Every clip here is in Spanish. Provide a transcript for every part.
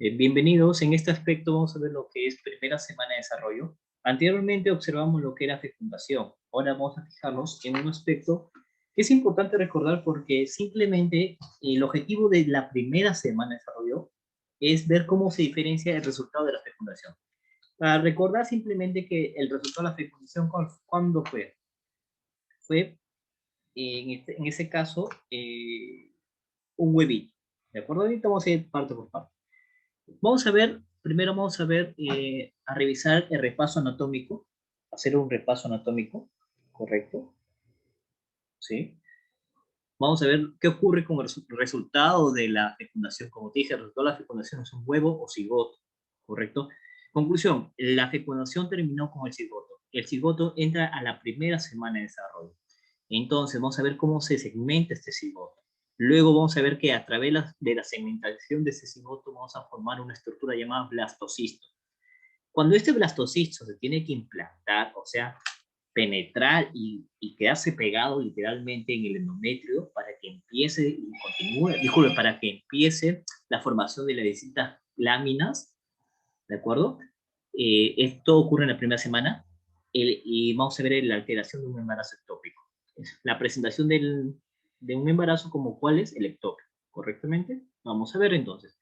Bienvenidos. En este aspecto vamos a ver lo que es primera semana de desarrollo. Anteriormente observamos lo que era fecundación. Ahora vamos a fijarnos en un aspecto que es importante recordar porque simplemente el objetivo de la primera semana de desarrollo es ver cómo se diferencia el resultado de la fecundación. Para recordar simplemente que el resultado de la fecundación, ¿cuándo fue? Fue, en ese caso, un huevito. ¿De acuerdo? Ahorita vamos a ir parte por parte. Vamos a ver, primero vamos a ver, a revisar el repaso anatómico, hacer un repaso anatómico, ¿correcto? ¿Sí? Vamos a ver qué ocurre con el resultado de la fecundación. Como te dije, el resultado de la fecundación es un huevo o cigoto, ¿correcto? Conclusión, la fecundación terminó con el cigoto. El cigoto entra a la primera semana de desarrollo. Entonces, vamos a ver cómo se segmenta este cigoto. Luego vamos a ver que a través de la segmentación de ese cigoto vamos a formar una estructura llamada blastocisto. Cuando este blastocisto se tiene que implantar, o sea, penetrar y quedarse pegado literalmente en el endometrio para que empiece y continúe, disculpe, para que empiece la formación de las distintas láminas, ¿de acuerdo? Esto ocurre en la primera semana y vamos a ver la alteración de un embarazo ectópico. La presentación de un embarazo como cuál es el ectópico, ¿correctamente? Vamos a ver entonces.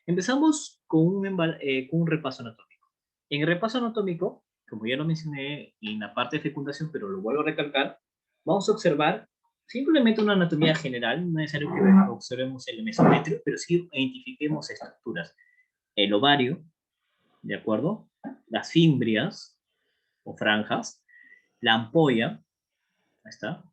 Empezamos con un repaso anatómico. En el repaso anatómico, como ya lo mencioné en la parte de fecundación, pero lo vuelvo a recalcar, vamos a observar simplemente una anatomía general, no es necesario que observemos el mesometrio, pero sí identifiquemos estructuras. El ovario, ¿de acuerdo? Las fimbrias o franjas, la ampolla, ahí está,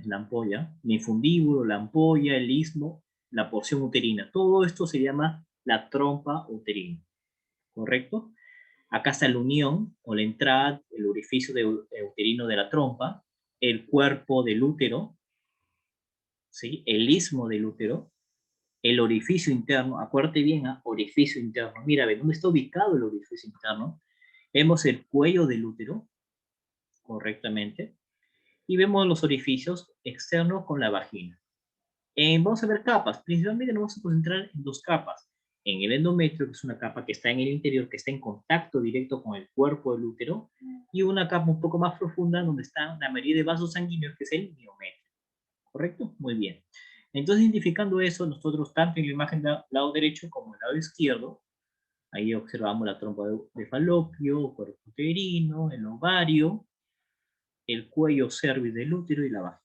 la ampolla, el infundíbulo, la ampolla, el istmo, la porción uterina. Todo esto se llama la trompa uterina, ¿correcto? Acá está la unión o la entrada, el orificio uterino de la trompa, el cuerpo del útero, ¿sí? El istmo del útero, el orificio interno. Acuérdate bien, ¿eh? Orificio interno. Mira, ¿ve dónde está ubicado el orificio interno? Vemos el cuello del útero, correctamente, y vemos los orificios externos con la vagina. Vamos a ver capas. Principalmente nos vamos a concentrar en dos capas. En el endometrio, que es una capa que está en el interior, que está en contacto directo con el cuerpo del útero, y una capa un poco más profunda donde está la mayoría de vasos sanguíneos, que es el miometrio. ¿Correcto? Muy bien. Entonces, identificando eso, nosotros, tanto en la imagen del lado derecho como en el lado izquierdo, ahí observamos la trompa de falopio, cuerpo uterino, el ovario, el cuello cervix del útero y la vagina.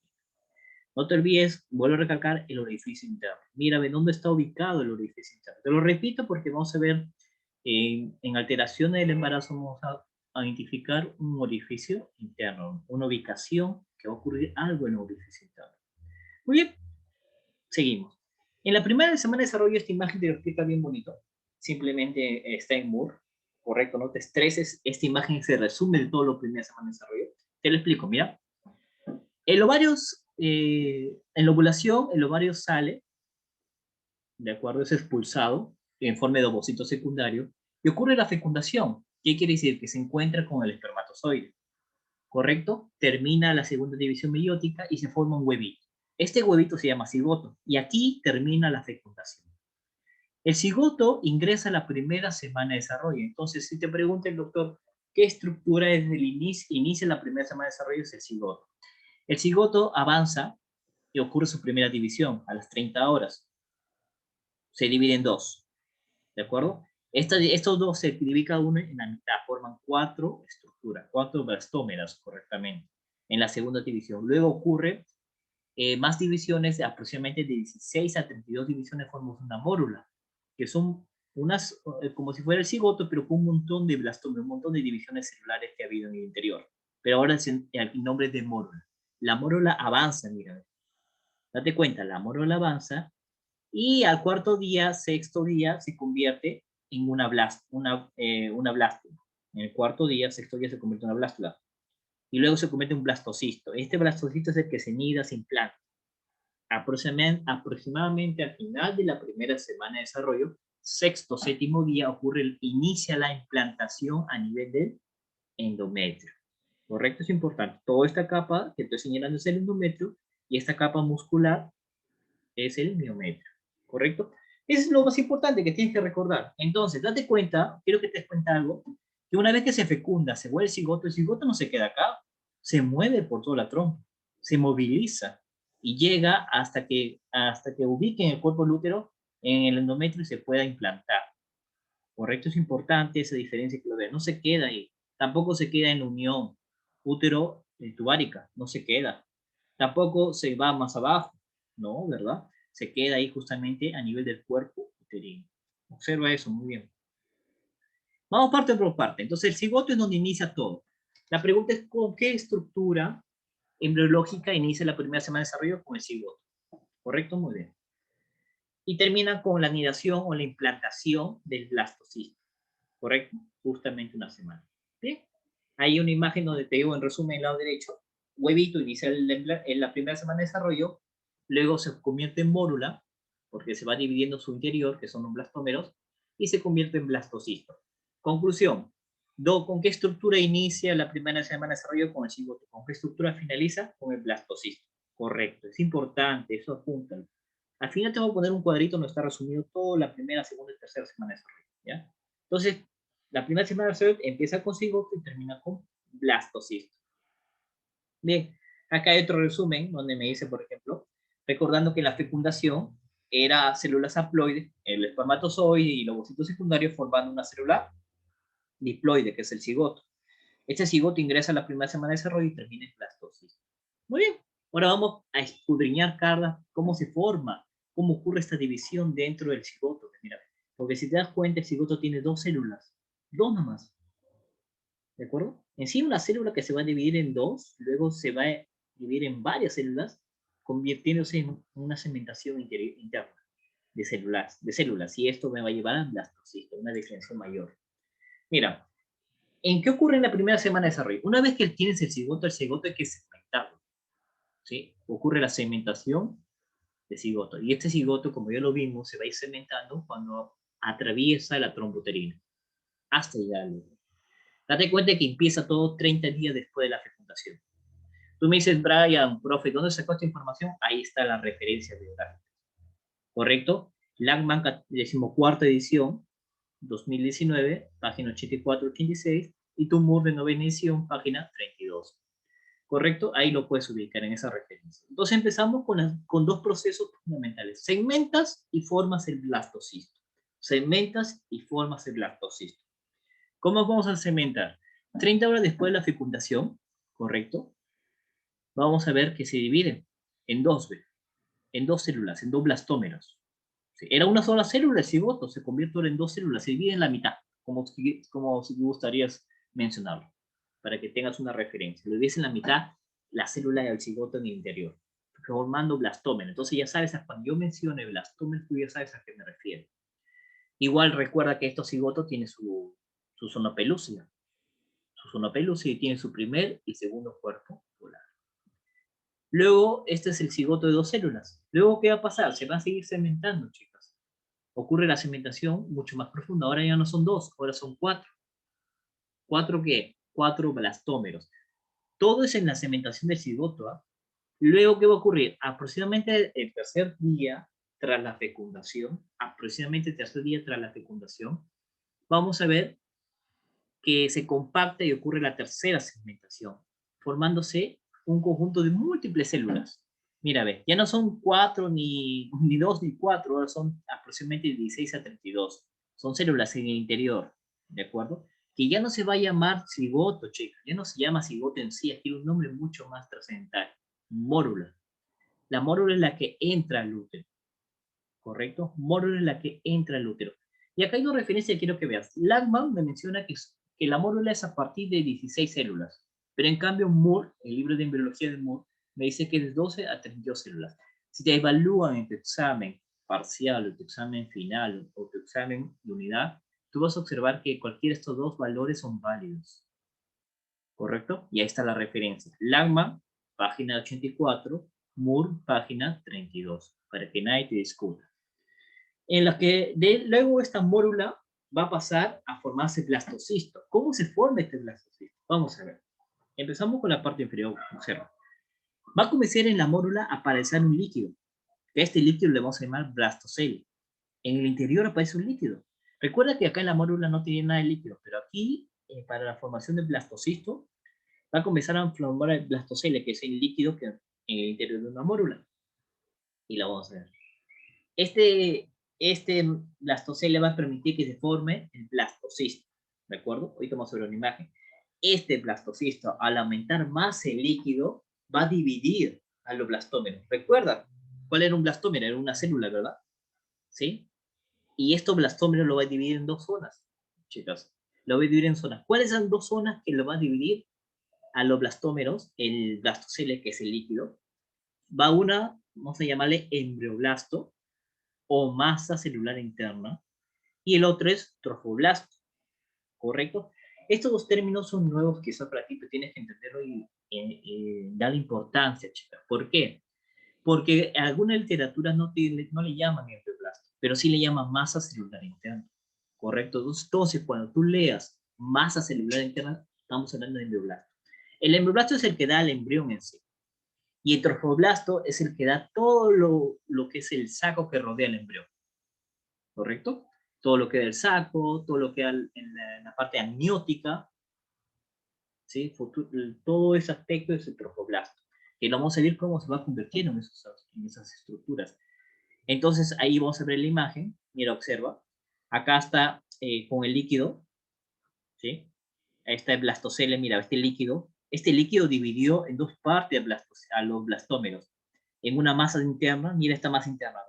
No te olvides, vuelvo a recalcar el orificio interno. Mira, ¿ve dónde está ubicado el orificio interno? Te lo repito porque vamos a ver en alteraciones del embarazo, vamos a identificar un orificio interno, una ubicación que va a ocurrir algo en el orificio interno. Muy bien, seguimos. En la primera semana de desarrollo, esta imagen te lo explica bien bonito. Simplemente está en Moore, correcto, no te estreses. Esta imagen se resume de todo lo primera semana de desarrollo. Te lo explico, mira. El ovario, en la ovulación, el ovario sale, ¿de acuerdo? Es expulsado en forma de ovocito secundario y ocurre la fecundación. ¿Qué quiere decir? Que se encuentra con el espermatozoide, ¿correcto? Termina la segunda división meiótica y se forma un huevito. Este huevito se llama cigoto y aquí termina la fecundación. El cigoto ingresa a la primera semana de desarrollo. Entonces, si te pregunta el doctor, ¿qué estructura desde el inicia la primera semana de desarrollo? Es el cigoto. El cigoto avanza y ocurre su primera división a las 30 horas. Se divide en dos, ¿de acuerdo? Estos dos se dividen cada uno en la mitad, forman cuatro estructuras, cuatro blastómeras correctamente, en la segunda división. Luego ocurre más divisiones, aproximadamente de 16 a 32 divisiones forman una mórula, que son unas, como si fuera el cigoto, pero con un montón de blastómeras, un montón de divisiones celulares que ha habido en el interior. Pero ahora el nombre es de mórula. La mórula avanza, mira, date cuenta, la mórula avanza y al cuarto día, sexto día, se convierte en una blástula. En el cuarto día, sexto día, se convierte en una blástula. Y luego se convierte en un blastocisto. Este blastocisto es el que se nida, se implanta. Aproximadamente al final de la primera semana de desarrollo, sexto, séptimo día, inicia la implantación a nivel del endometrio. ¿Correcto? Es importante. Toda esta capa que estoy señalando es el endometrio y esta capa muscular es el miometrio. ¿Correcto? Eso es lo más importante que tienes que recordar. Entonces, date cuenta, quiero que te des cuenta algo, que una vez que se fecunda, se vuelve el cigoto no se queda acá, se mueve por toda la trompa, se moviliza y llega hasta que ubique en el cuerpo del útero, en el endometrio y se pueda implantar. ¿Correcto? Es importante esa diferencia que lo vean. No se queda ahí. Tampoco se queda en unión útero tubárica. No se queda. Tampoco se va más abajo. No, ¿verdad? Se queda ahí justamente a nivel del cuerpo uterino. Observa eso, muy bien. Vamos parte por parte. Entonces, el cigoto es donde inicia todo. La pregunta es, ¿con qué estructura embriológica inicia la primera semana de desarrollo? Con el cigoto. ¿Correcto? Muy bien. Y termina con la anidación o la implantación del blastocisto. ¿Correcto? Justamente una semana. Bien. Hay una imagen donde te digo en resumen, el lado derecho, huevito inicia en la primera semana de desarrollo, luego se convierte en mórula, porque se va dividiendo su interior, que son los blastómeros, y se convierte en blastocisto. Conclusión. ¿Con qué estructura inicia la primera semana de desarrollo? Con el cigoto. ¿Con qué estructura finaliza? Con el blastocisto. Correcto. Es importante, eso apunta. Al final te voy a poner un cuadrito donde está resumido toda la primera, segunda y tercera semana de desarrollo. ¿Ya? Entonces, la primera semana de desarrollo empieza con cigoto y termina con blastocisto. Bien, acá hay otro resumen donde me dice, por ejemplo, recordando que la fecundación era células haploides, el espermatozoide y los ovocitos secundarios formando una célula diploide, que es el cigoto. Este cigoto ingresa a la primera semana de desarrollo y termina en blastocisto. Muy bien, ahora vamos a escudriñar, Carla, cómo se forma, cómo ocurre esta división dentro del cigoto. Mira, porque si te das cuenta, el cigoto tiene dos células, dos nomás. ¿De acuerdo? En sí, una célula que se va a dividir en dos, luego se va a dividir en varias células, convirtiéndose en una segmentación interna de células, y esto me va a llevar a blastocisto, una diferenciación mayor. Mira, ¿en qué ocurre en la primera semana de desarrollo? Una vez que tienes el cigoto hay que segmentarlo, ¿sí? Ocurre la segmentación de cigoto, y este cigoto, como ya lo vimos, se va a ir segmentando cuando atraviesa la trompa uterina, hasta llegar al útero. Date cuenta que empieza todo 30 días después de la fecundación. Tú me dices, Brian, profe, ¿dónde sacó esta información? Ahí está la referencia biográfica. ¿Correcto? Langman, 14ª edición, 2019, página 84-86, y Tumur de novena edición, página 32. ¿Correcto? Ahí lo puedes ubicar en esa referencia. Entonces empezamos con dos procesos fundamentales. Segmentas y formas el blastocisto. Segmentas y formas el blastocisto. ¿Cómo vamos a segmentar? 30 horas después de la fecundación, ¿correcto? Vamos a ver que se dividen en dos células, en dos blastómeros. Era una sola célula el cigoto, se convierte ahora en dos células, se divide en la mitad, como si gustarías mencionarlo, para que tengas una referencia. Lo divides en la mitad la célula del cigoto en el interior, formando blastómero. Entonces ya sabes, cuando yo mencione blastómero, tú ya sabes a qué me refiero. Igual recuerda que estos cigotos tienen su zona pelúcida. Su zona pelúcida tiene su primer y segundo cuerpo polar. Luego, este es el cigoto de dos células. Luego, ¿qué va a pasar? Se va a seguir segmentando, chicas. Ocurre la segmentación mucho más profunda. Ahora ya no son dos, ahora son cuatro. ¿Cuatro qué? Cuatro blastómeros. Todo es en la segmentación del cigoto. ¿Ah? Luego, ¿qué va a ocurrir? Aproximadamente el tercer día tras la fecundación, vamos a ver que se compacta y ocurre la tercera segmentación, formándose un conjunto de múltiples células. Mira, ve, ya no son cuatro, ni dos, ni cuatro, ahora son aproximadamente 16 a 32. Son células en el interior, ¿de acuerdo? Que ya no se va a llamar cigoto, chicas, ya no se llama cigoto en sí, aquí un nombre mucho más trascendental, mórula. La mórula es la que entra al útero, ¿correcto? Mórula es la que entra al útero. Y acá hay una referencia que quiero que veas. Langman me menciona que la mórula es a partir de 16 células, pero en cambio Moore, el libro de embriología de Moore, me dice que es de 12 a 32 células. Si te evalúan en tu examen parcial, o tu examen final, o tu examen de unidad, tú vas a observar que cualquiera de estos dos valores son válidos, ¿correcto? Y ahí está la referencia. Langman, página 84, Moore, página 32, para que nadie te discuta. En la que luego esta mórula va a pasar a formarse blastocisto. ¿Cómo se forma este blastocisto? Vamos a ver. Empezamos con la parte inferior. Observa. Va a comenzar en la mórula a aparecer un líquido. Que este líquido le vamos a llamar blastocele. En el interior aparece un líquido. Recuerda que acá en la mórula no tiene nada de líquido, pero aquí, para la formación del blastocisto, va a comenzar a formar el blastocele, que es el líquido que en el interior de una mórula. Y la vamos a ver. Este blastocele va a permitir que se forme el blastocisto. ¿De acuerdo? Ahorita vamos a ver una imagen. Este blastocisto, al aumentar más el líquido, va a dividir a los blastómeros. ¿Recuerda cuál era un blastómero? Era una célula, ¿verdad? ¿Sí? Y esto blastómero lo va a dividir en dos zonas, chicas. Lo va a dividir en zonas. ¿Cuáles son dos zonas que lo va a dividir a los blastómeros? El blastocele, que es el líquido. Va una, vamos a llamarle embrioblasto, o masa celular interna, y el otro es trofoblasto, ¿correcto? Estos dos términos son nuevos quizás para ti, pero tienes que entenderlo y darle importancia, chicas. ¿Por qué? Porque algunas literaturas no le llaman embrioblasto, pero sí le llaman masa celular interna, ¿correcto? Entonces, cuando tú leas masa celular interna, estamos hablando de embrioblasto. El embrioblasto es el que da el embrión en sí, y el trofoblasto es el que da todo lo que es el saco que rodea el embrión, ¿correcto? Todo lo que da el saco, todo lo que da en la parte amniótica, ¿sí? Todo ese aspecto es el trofoblasto, que lo vamos a ver cómo se va a convertir en esas estructuras. Entonces ahí vamos a ver la imagen, mira, observa, acá está con el líquido, ¿sí? Ahí está el blastocele, mira, este líquido dividió en dos partes a los blastómeros, en una masa interna, mira esta masa interna,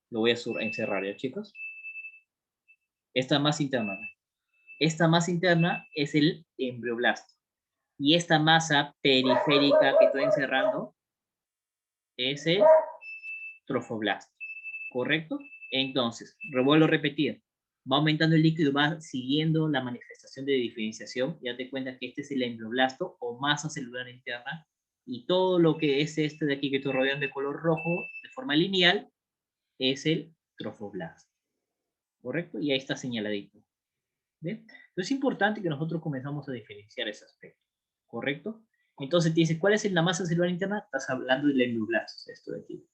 lo voy a encerrar ya, chicos, esta masa interna. Esta masa interna es el embrioblasto. Y esta masa periférica que estoy encerrando es el trofoblasto. ¿Correcto? Entonces, vuelvo a repetir. Va aumentando el líquido y va siguiendo la manifestación de diferenciación. Ya te cuenta que este es el embrioblasto o masa celular interna. Y todo lo que es este de aquí que estoy rodeando de color rojo de forma lineal es el trofoblasto. ¿Correcto? Y ahí está señaladito. ¿Bien? Entonces es importante que nosotros comenzamos a diferenciar ese aspecto, ¿correcto? Entonces te dice, ¿cuál es la masa celular interna? Estás hablando del endoblasto, esto de aquí.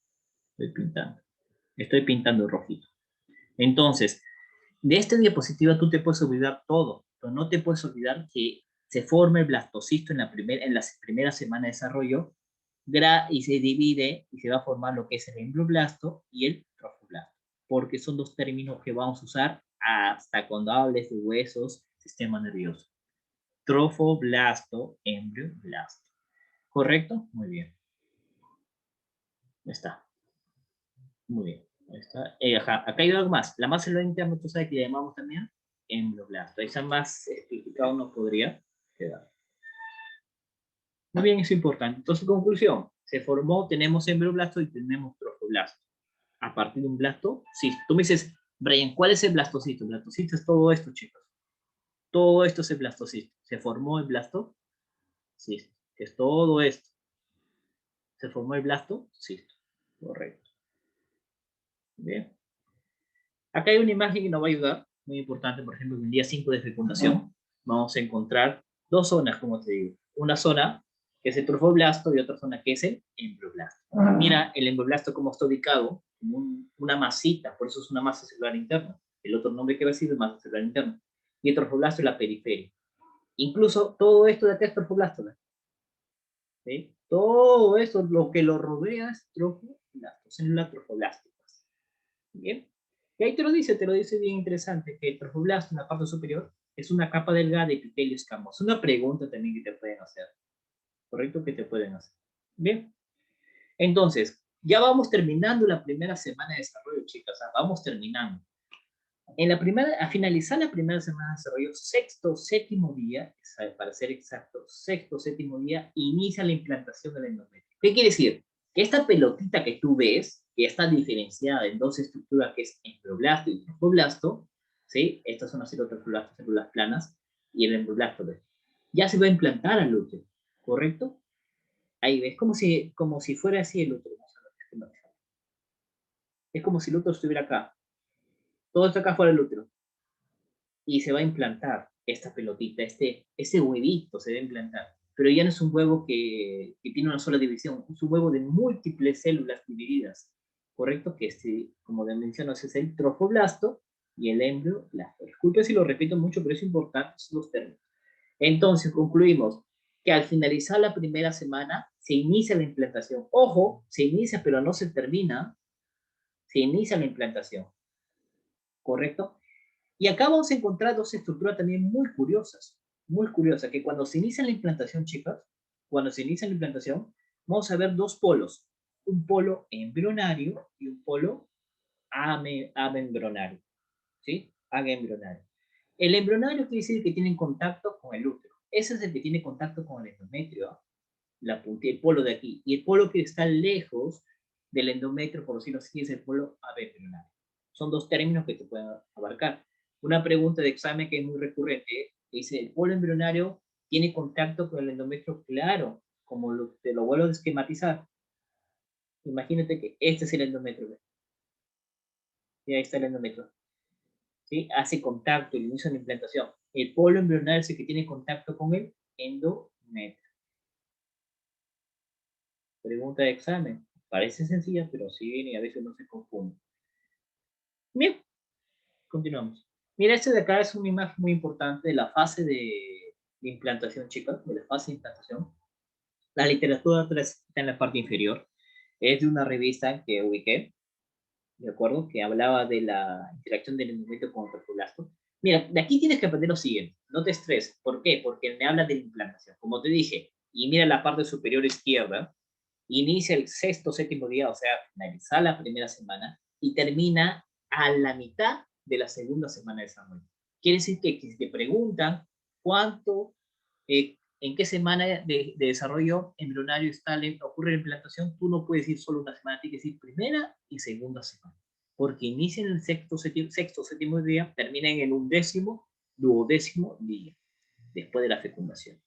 Estoy pintando rojito. Entonces, de esta diapositiva tú te puedes olvidar todo, pero no te puedes olvidar que se forma el blastocisto en la primera semana de desarrollo y se divide y se va a formar lo que es el embrioblasto y el trofoblasto, porque son dos términos que vamos a usar hasta cuando hables de huesos, sistema nervioso. Trofoblasto, embrioblasto. ¿Correcto? Muy bien. Ya está. Muy bien. Ahí está. Ajá. Acá hay algo más. La masa celular interna, tú sabes que le llamamos también embrioblasto. Esa más especificado no podría quedar. Muy bien, es importante. Entonces, conclusión. Se formó, tenemos embrioblasto y tenemos trofoblasto. A partir de un blasto, sí. Tú me dices, Brian, ¿cuál es el blastocito? El blastocito es todo esto, chicos. Todo esto es el blastocito. ¿Se formó el blasto? Sí. Es todo esto. ¿Se formó el blasto? Sí. Correcto. Bien. Acá hay una imagen que nos va a ayudar, muy importante, por ejemplo, en el día 5 de fecundación, vamos a encontrar dos zonas, como te digo. Una zona que es el trofoblasto y otra zona que es el embrioblasto. Mira el embrioblasto como está ubicado, como una masita, por eso es una masa celular interna. El otro nombre que recibe es masa celular interna. Y el trofoblasto es la periferia. Incluso todo esto de acá es trofoblasto, ¿no? ¿Sí? Todo esto, lo que lo rodea es trofoblasto, células trofoblásticas. Bien. Y ahí te lo dice bien interesante, que el trofoblasto en la parte superior es una capa delgada de epitelio escamoso. Una pregunta también que te pueden hacer, ¿correcto? Que te pueden hacer. Bien. Entonces, ya vamos terminando la primera semana de desarrollo, chicas. Vamos terminando. A finalizar la primera semana de desarrollo, sexto, séptimo día, para ser exacto, sexto, séptimo día, inicia la implantación del endometrio. ¿Qué quiere decir? Que esta pelotita que tú ves, que está diferenciada en dos estructuras, que es embrioblasto y trofoblasto, ¿sí? Estas son las células planas, y el embrioblasto, ya se va a implantar al útero, ¿correcto? Ahí ves, como si fuera así el útero. Es como si el útero estuviera acá. Todo está acá fuera del útero. Y se va a implantar esta pelotita, este huevito se va a implantar. Pero ya no es un huevo que tiene una sola división, es un huevo de múltiples células divididas, ¿correcto? Que este, como mencionas, es el trofoblasto y el embrioblasto. Disculpe si lo repito mucho, pero es importante los términos. Entonces, concluimos que al finalizar la primera semana se inicia la implantación. Ojo, se inicia pero no se termina, se inicia la implantación, ¿correcto? Y acá vamos a encontrar dos estructuras también muy curiosas, que cuando se inicia la implantación, chicas, cuando se inicia la implantación, vamos a ver dos polos, un polo embrionario y un polo agembrionario, ¿sí? Agembrionario. El embrionario quiere decir que tiene contacto con el útero. Ese es el que tiene contacto con el endometrio, ¿eh? La puntilla, el polo de aquí. Y el polo que está lejos del endometrio, por decirlo así, es el polo agembrionario. Son dos términos que te pueden abarcar. Una pregunta de examen que es muy recurrente, dice, ¿el polo embrionario tiene contacto con el endometrio? Claro, como te lo vuelvo a esquematizar. Imagínate que este es el endometrio. Y ahí está el endometrio. ¿Sí? Hace contacto, el inicio de la implantación. El polo embrionario es el que tiene contacto con el endometrio. Pregunta de examen. Parece sencilla, pero sí viene y a veces no se confunde. Bien, continuamos. Mira, este de acá es una imagen muy importante de la fase de implantación, chicos, de la fase de implantación. La literatura está en la parte inferior. Es de una revista que ubiqué, ¿de acuerdo? Que hablaba de la interacción del endometrio con el trofoblasto. Mira, de aquí tienes que aprender lo siguiente. No te estreses. ¿Por qué? Porque me habla de la implantación. Como te dije, y mira la parte superior izquierda, inicia el sexto, séptimo día, o sea, finaliza la primera semana y termina a la mitad de la segunda semana de desarrollo. Quiere decir que si te preguntan cuánto, en qué semana de desarrollo embrionario ocurre la implantación, tú no puedes decir solo una semana, tienes que decir primera y segunda semana, porque inicia en el sexto, séptimo día, termina en el undécimo, duodécimo día, después de la fecundación.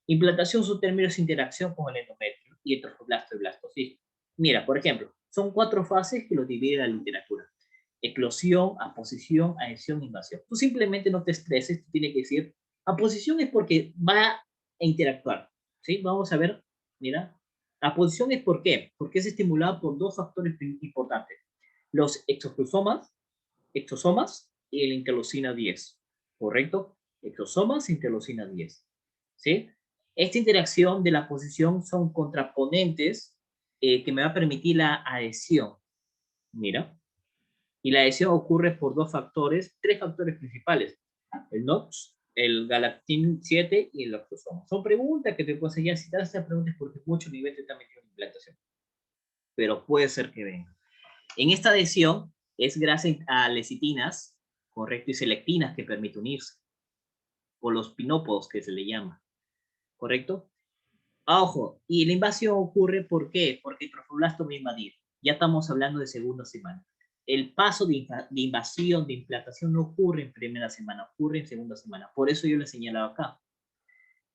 Implantación, su término es interacción con el endometrio y el trofoblasto y blastocisto. Mira, por ejemplo, son 4 fases que los divide la literatura. Eclosión, aposición, adhesión, invasión. Tú simplemente no te estreses, tú tienes que decir, aposición es porque va a interactuar, ¿sí? Vamos a ver, mira, aposición es por qué, porque es estimulado por dos factores importantes, los exosomas y la interleucina 10, ¿correcto? Exosomas e interleucina 10, ¿sí? Esta interacción de la posición son contraponentes que me va a permitir la adhesión, mira, y la adhesión ocurre por dos factores, tres factores principales, el NOx, el galactin 7 y el lactosoma. Son preguntas que te puedo hacer ya, si te haces estas preguntas porque mucho nivel te está metiendo en implantación, pero puede ser que venga. En esta adhesión es gracias a lecitinas, correcto, y selectinas que permite unirse, o los pinópodos que se le llama, correcto. Ojo, y la invasión ocurre, ¿por qué? Porque el trofoblasto va a invadir. Ya estamos hablando de segunda semana. El paso de invasión, de implantación no ocurre en primera semana, ocurre en segunda semana. Por eso yo lo he señalado acá.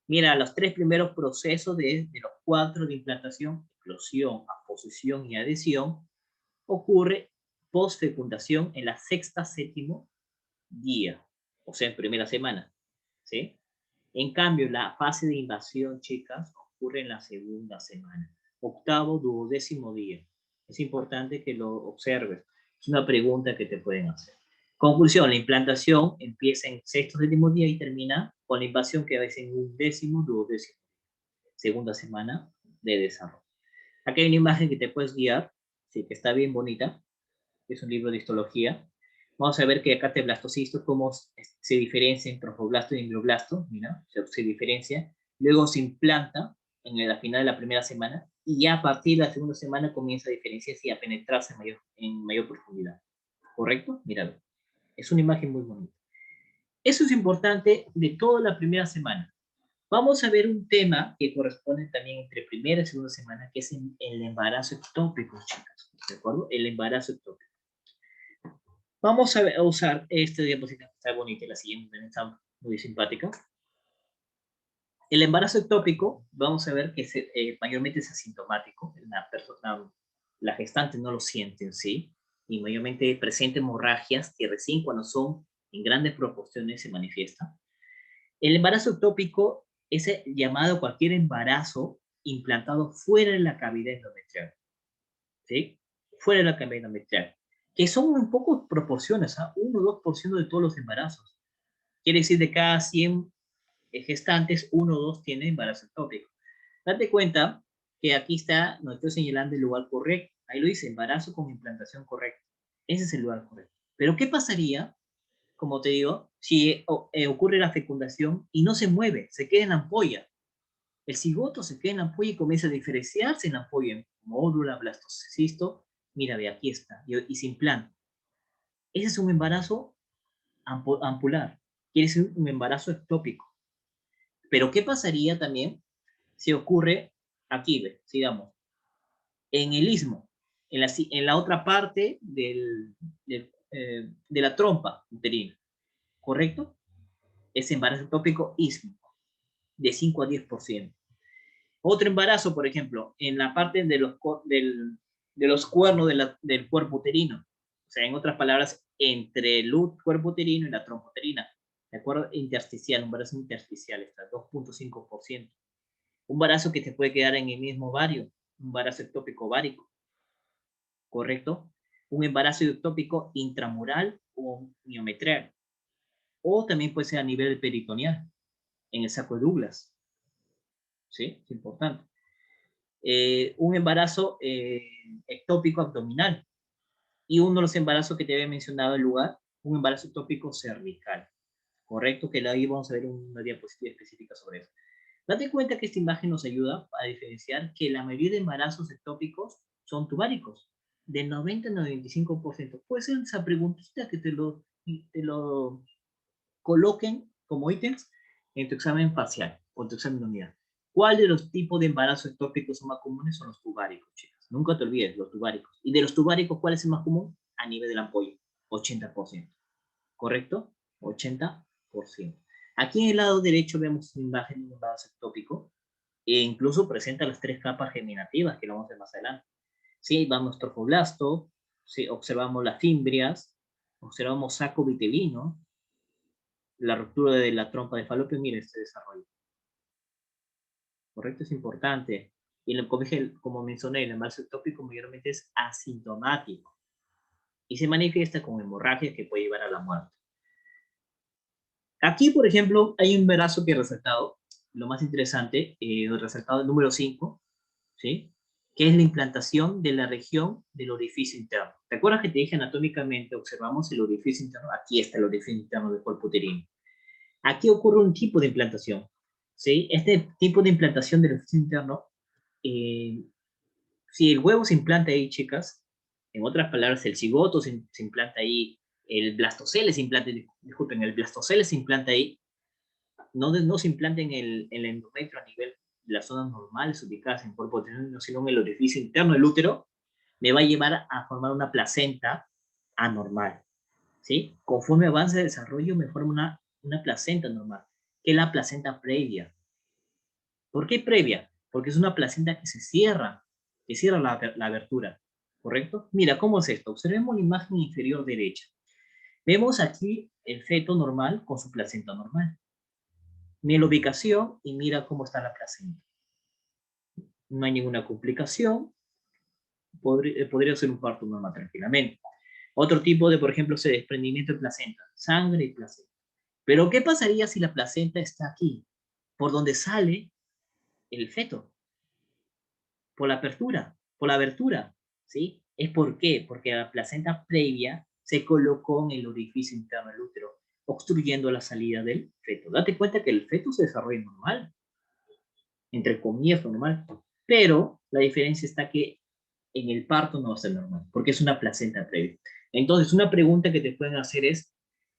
Mira, los tres primeros procesos de los 4 de implantación, eclosión, aposición y adhesión, ocurre post-fecundación en la sexta, séptimo día, o sea, en primera semana, ¿sí? En cambio, la fase de invasión, chicas, ocurre en la segunda semana, octavo, duodécimo día. Es importante que lo observes. Es una pregunta que te pueden hacer. Conclusión, la implantación empieza en sexto, séptimo día y termina con la invasión que va a ser en undécimo, duodécimo, segunda semana de desarrollo. Aquí hay una imagen que te puedes guiar, sí, que está bien bonita, es un libro de histología. Vamos a ver que acá te blastocisto, cómo se diferencia entre trofoblasto y embrioblasto, mira, se diferencia. Luego se implanta en la final de la primera semana y ya a partir de la segunda semana comienza a diferenciarse y a penetrarse en mayor profundidad. ¿Correcto? Míralo. Es una imagen muy bonita. Eso es importante de toda la primera semana. Vamos a ver un tema que corresponde también entre primera y segunda semana, que es el embarazo ectópico, chicas. ¿De acuerdo? El embarazo ectópico. Vamos a usar esta diapositiva, está bonita, la siguiente también está muy simpática. El embarazo ectópico, vamos a ver que mayormente es asintomático. La gestante no lo siente en sí, y mayormente presenta hemorragias que recién cuando son en grandes proporciones se manifiestan. El embarazo ectópico es llamado cualquier embarazo implantado fuera de la cavidad endometrial, ¿sí? fuera de la cadena endometrial, que son un poco proporciones, ¿ah? 1 o 2% de todos los embarazos. Quiere decir de cada 100 gestantes, 1 o 2 tienen embarazo ectópico. Date cuenta que aquí está, no estoy señalando el lugar correcto. Ahí lo dice, embarazo con implantación correcta. Ese es el lugar correcto. Pero ¿qué pasaría, como te digo, si ocurre la fecundación y no se mueve, se queda en la ampolla? El cigoto se queda en la ampolla y comienza a diferenciarse en la ampolla, en mórula, blastocisto. Mira, ve, aquí está, y se implanta. Ese es un embarazo ampular, quiere decir un embarazo ectópico. Pero ¿qué pasaría también si ocurre aquí, ve, sigamos, en el istmo, en la otra parte de la trompa uterina, ¿correcto? Ese embarazo ectópico istmo, de 5 a 10%. Otro embarazo, por ejemplo, en la parte de los cuernos del cuerpo uterino. O sea, en otras palabras, entre el cuerpo uterino y la trompa uterina. ¿De acuerdo? Intersticial, un embarazo intersticial, está 2.5%. Un embarazo que te puede quedar en el mismo ovario, un embarazo ectópico ovárico, ¿correcto? Un embarazo ectópico intramural o miometral. O también puede ser a nivel peritoneal, en el saco de Douglas. ¿Sí? Es importante. Un embarazo ectópico abdominal. Y uno de los embarazos que te había mencionado el lugar, un embarazo ectópico cervical. Correcto, que ahí vamos a ver una diapositiva específica sobre eso. Date cuenta que esta imagen nos ayuda a diferenciar que la mayoría de embarazos ectópicos son tubáricos, del 90 al 95%. Puede ser esa preguntita que te lo coloquen como ítems en tu examen facial o en tu examen de unidad. ¿Cuál de los tipos de embarazos ectópicos son más comunes? Son los tubáricos, chicas. Nunca te olvides, los tubáricos. ¿Y de los tubáricos cuál es el más común? A nivel de la ampolla, 80%. ¿Correcto? 80%. Aquí en el lado derecho vemos una imagen de un embarazo ectópico e incluso presenta las 3 capas germinativas que lo vamos a ver más adelante. Sí, vamos trofoblasto, sí, observamos las fimbrias, observamos saco vitelino, la ruptura de la trompa de falopio, mire este desarrollo. ¿Correcto? Es importante. Y como mencioné, el embarazo ectópico mayormente es asintomático y se manifiesta con hemorragia que puede llevar a la muerte. Aquí, por ejemplo, hay un embarazo que he resaltado, lo más interesante, el resaltado número 5, ¿sí? Que es la implantación de la región del orificio interno. ¿Te acuerdas que te dije anatómicamente, observamos el orificio interno? Aquí está el orificio interno del cuerpo uterino. Aquí ocurre un tipo de implantación, ¿sí? Este tipo de implantación del orificio interno, eh, si el huevo se implanta ahí, chicas, en otras palabras, el cigoto se implanta ahí, el blastocele se implanta, disculpen, el blastocele se implanta ahí, no se implanta en el endometrio a nivel de las zonas normales ubicadas en el cuerpo uterino, sino en el orificio interno del útero, me va a llevar a formar una placenta anormal, ¿sí? Conforme avance el desarrollo, me forma una placenta normal, que es la placenta previa. ¿Por qué previa? Porque es una placenta que cierra la abertura, ¿correcto? Mira, ¿cómo es esto? Observemos la imagen inferior derecha. Vemos aquí el feto normal con su placenta normal. Mira la ubicación y mira cómo está la placenta. No hay ninguna complicación, podría ser un parto normal tranquilamente. Otro tipo de, por ejemplo, ese desprendimiento de placenta, sangre y placenta. Pero ¿qué pasaría si la placenta está aquí, por donde sale el feto? Por la abertura, ¿sí? ¿Es por qué? Porque la placenta previa se colocó en el orificio interno del útero, obstruyendo la salida del feto. Date cuenta que el feto se desarrolla normal, entre comillas normal, pero la diferencia está que en el parto no va a ser normal, porque es una placenta previa. Entonces, una pregunta que te pueden hacer es,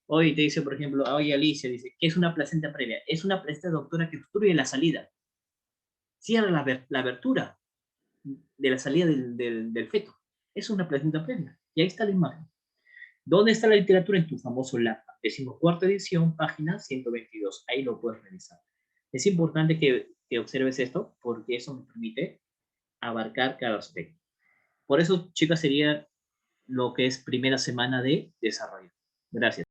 hoy te dice, por ejemplo, oye Alicia, dice, ¿qué es una placenta previa? Es una placenta doctora que obstruye la salida, cierra la abertura de la salida del feto. Es una placenta previa. Y ahí está la imagen. ¿Dónde está la literatura? En tu famoso LAPA, 14ª edición, página 122. Ahí lo puedes revisar. Es importante que observes esto porque eso me permite abarcar cada aspecto. Por eso, chicas, sería lo que es primera semana de desarrollo. Gracias.